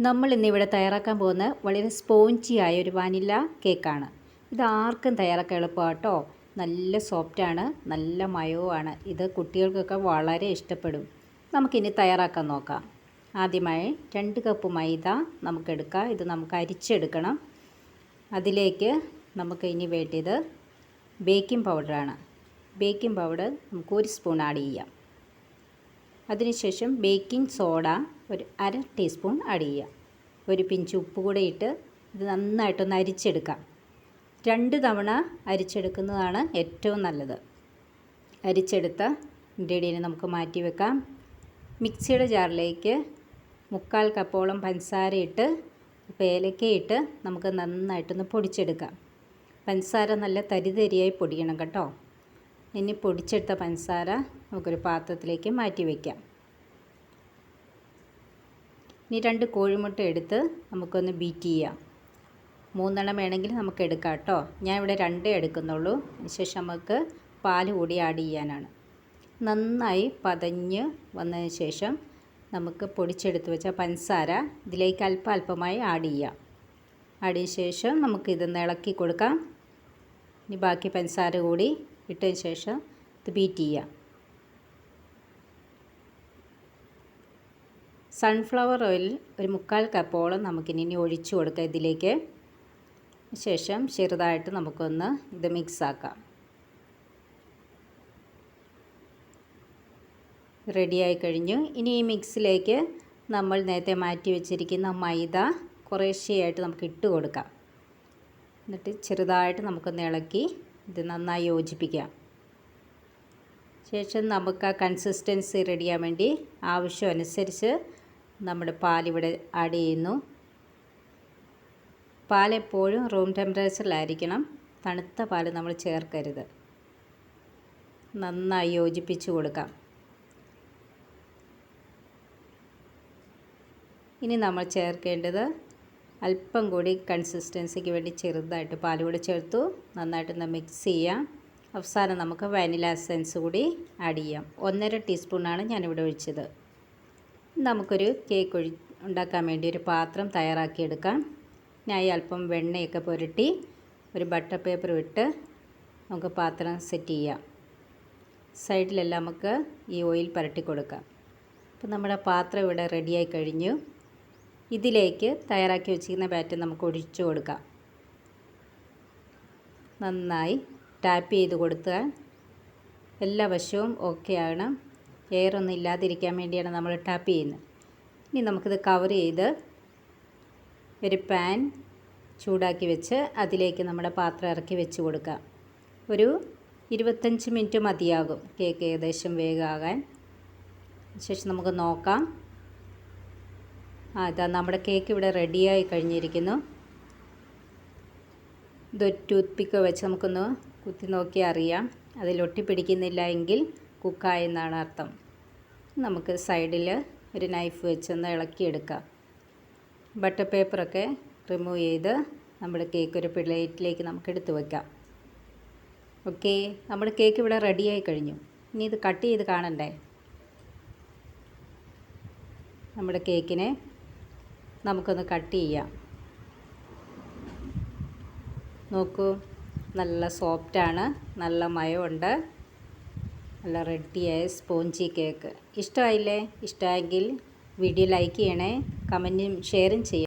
നമ്മൾ ഇന്നിവിടെ തയ്യാറാക്കാൻ പോകുന്ന വളരെ സ്പോഞ്ചിയായ ഒരു വാനില കേക്കാണ്. ഇത് ആർക്കും തയ്യാറാക്കാൻ എളുപ്പമാണ് കേട്ടോ. നല്ല സോഫ്റ്റാണ്, നല്ല മയവുമാണ്. ഇത് കുട്ടികൾക്കൊക്കെ വളരെ ഇഷ്ടപ്പെടും. നമുക്കിനി തയ്യാറാക്കാൻ നോക്കാം. ആദ്യമായി 2 കപ്പ് മൈദ നമുക്കെടുക്കാം. ഇത് നമുക്ക് അരിച്ചെടുക്കണം. അതിലേക്ക് നമുക്ക് ഇനി വേണ്ടത് ബേക്കിംഗ് പൗഡറാണ്. ബേക്കിംഗ് പൗഡർ നമുക്ക് 1 സ്പൂൺ ആഡ് ചെയ്യാം. അതിനുശേഷം ബേക്കിംഗ് സോഡ ഒരു 1/2 ടീസ്പൂൺ ആഡ് ചെയ്യാം. ഒരു പിഞ്ച് ഉപ്പ് കൂടെ ഇട്ട് ഇത് നന്നായിട്ടൊന്ന് അരിച്ചെടുക്കാം. 2 തവണ അരിച്ചെടുക്കുന്നതാണ് ഏറ്റവും നല്ലത്. അരിച്ചെടുത്ത ഇൻഗ്രീഡിയൻറ്റ് നമുക്ക് മാറ്റി വെക്കാം. മിക്സിയുടെ ജാറിലേക്ക് 3/4 കപ്പോളം പഞ്ചസാര ഇട്ട് ഏലക്കയിട്ട് നമുക്ക് നന്നായിട്ടൊന്ന് പൊടിച്ചെടുക്കാം. പഞ്ചസാര നല്ല തരിതരിയായി പൊടിയണം കേട്ടോ. ഇനി പൊടിച്ചെടുത്ത പഞ്ചസാര നമുക്കൊരു പാത്രത്തിലേക്ക് മാറ്റി വയ്ക്കാം. ഇനി 2 കോഴിമുട്ട എടുത്ത് നമുക്കൊന്ന് ബീറ്റ് ചെയ്യാം. 3 എണ്ണം വേണമെങ്കിൽ നമുക്ക് എടുക്കാം കേട്ടോ. ഞാൻ ഇവിടെ 2 എടുക്കുന്നുള്ളൂ. അതിനുശേഷം നമുക്ക് പാൽ കൂടി ആഡ് ചെയ്യാനാണ്. നന്നായി പതഞ്ഞ് വന്നതിന് ശേഷം നമുക്ക് പൊടിച്ചെടുത്ത് വെച്ച പഞ്ചസാര ഇതിലേക്ക് അല്പമായി ആഡ് ചെയ്യാം. ആഡ് ചെയ്ത ശേഷം നമുക്കിതൊന്ന് ഇളക്കി കൊടുക്കാം. ഇനി ബാക്കി പഞ്ചസാര കൂടി ഇട്ടതിന് ശേഷം ഇത് ബീറ്റ് ചെയ്യാം. സൺഫ്ലവർ ഓയിൽ ഒരു 3/4 കപ്പോളം നമുക്കിനി ഒഴിച്ചു കൊടുക്കാം ഇതിലേക്ക്. ശേഷം ചെറുതായിട്ട് നമുക്കൊന്ന് ഇത് മിക്സ് ആക്കാം. റെഡിയായി കഴിഞ്ഞു. ഇനി ഈ മിക്സിലേക്ക് നമ്മൾ നേരത്തെ മാറ്റി വെച്ചിരിക്കുന്ന മൈദ കുറേശ്ശെയായിട്ട് നമുക്ക് ഇട്ട് കൊടുക്കാം. എന്നിട്ട് ചെറുതായിട്ട് നമുക്കൊന്ന് ഇളക്കി ഇത് നന്നായി യോജിപ്പിക്കാം. ശേഷം നമുക്ക് ആ കൺസിസ്റ്റൻസി റെഡിയാൻ വേണ്ടി ആവശ്യമനുസരിച്ച് നമ്മുടെ പാലിവിടെ ആഡ് ചെയ്യുന്നു. പാലെപ്പോഴും റൂം ടെമ്പറേച്ചറിലായിരിക്കണം. തണുത്ത പാൽ നമ്മൾ ചേർക്കരുത്. നന്നായി യോജിപ്പിച്ച് കൊടുക്കാം. ഇനി നമ്മൾ ചേർക്കേണ്ടത് അല്പം കൂടി കൺസിസ്റ്റൻസിക്ക് വേണ്ടി ചെറുതായിട്ട് പാൽ കൂടി ചേർത്തു നന്നായിട്ടൊന്ന് മിക്സ് ചെയ്യാം. അവസാനം നമുക്ക് വാനില എസൻസ് കൂടി ആഡ് ചെയ്യാം. 1.5 ടീസ്പൂണാണ് ഞാനിവിടെ ഒഴിച്ചത്. നമുക്കൊരു കേക്ക് ഉണ്ടാക്കാൻ വേണ്ടി ഒരു പാത്രം തയ്യാറാക്കിയെടുക്കാം. ഞാൻ അല്പം വെണ്ണയൊക്കെ പുരട്ടി ഒരു ബട്ടർ പേപ്പർ ഇട്ട് നമുക്ക് പാത്രം സെറ്റ് ചെയ്യാം. സൈഡിലെല്ലാം നമുക്ക് ഈ ഓയിൽ പുരട്ടി കൊടുക്കാം. അപ്പോൾ നമ്മുടെ പാത്രം ഇവിടെ റെഡിയായി കഴിഞ്ഞു. ഇതിലേക്ക് തയ്യാറാക്കി വെച്ചിരിക്കുന്ന ബാറ്റർ നമുക്ക് ഒഴിച്ചു കൊടുക്കാം. നന്നായി ടാപ്പ് ചെയ്ത് കൊടുത്താൽ എല്ലാ വശവും ഓക്കെ ആകണം. എയറൊന്നും ഇല്ലാതിരിക്കാൻ വേണ്ടിയാണ് നമ്മൾ ടാപ്പ് ചെയ്യുന്നത്. ഇനി നമുക്കിത് കവർ ചെയ്ത് ഒരു പാൻ ചൂടാക്കി വെച്ച് അതിലേക്ക് നമ്മുടെ പാത്രം ഇറക്കി വെച്ച് കൊടുക്കാം. ഒരു 25 മിനിറ്റ് മതിയാകും കേക്ക് ഏകദേശം വേഗമാകാൻ. ശേഷം നമുക്ക് നോക്കാം. ഇതാ നമ്മുടെ കേക്ക് ഇവിടെ റെഡിയായി കഴിഞ്ഞിരിക്കുന്നു. ഇതൊരു ടൂത്ത് പിക്ക് വെച്ച് നമുക്കൊന്ന് കുത്തി നോക്കി അറിയാം. അതിലൊട്ടി പിടിക്കുന്നില്ല എങ്കിൽ കുക്കായെന്നാണ് അർത്ഥം. നമുക്ക് സൈഡിൽ ഒരു നൈഫ് വെച്ചൊന്ന് ഇളക്കിയെടുക്കാം. ബട്ടർ പേപ്പറൊക്കെ റിമൂവ് ചെയ്ത് നമ്മുടെ കേക്ക് ഒരു പ്ലേറ്റിലേക്ക് നമുക്ക് എടുത്ത് വയ്ക്കാം. ഓക്കെ, നമ്മുടെ കേക്ക് ഇവിടെ റെഡിയായി കഴിഞ്ഞു. ഇനി ഇത് കട്ട് ചെയ്ത് കാണണ്ടേ. നമ്മുടെ കേക്കിനെ നമുക്കൊന്ന് കട്ട് ചെയ്യാം. നോക്കൂ, നല്ല സോഫ്റ്റാണ്, നല്ല മയമുണ്ട്, നല്ല റെഡിയായ സ്പോഞ്ചി കേക്ക്. ഇഷ്ടമായില്ലേ? ഇഷ്ടമായെങ്കിൽ വീഡിയോ ലൈക്ക് ചെയ്യണേ, കമൻറ്റും ഷെയറും ചെയ്യണം.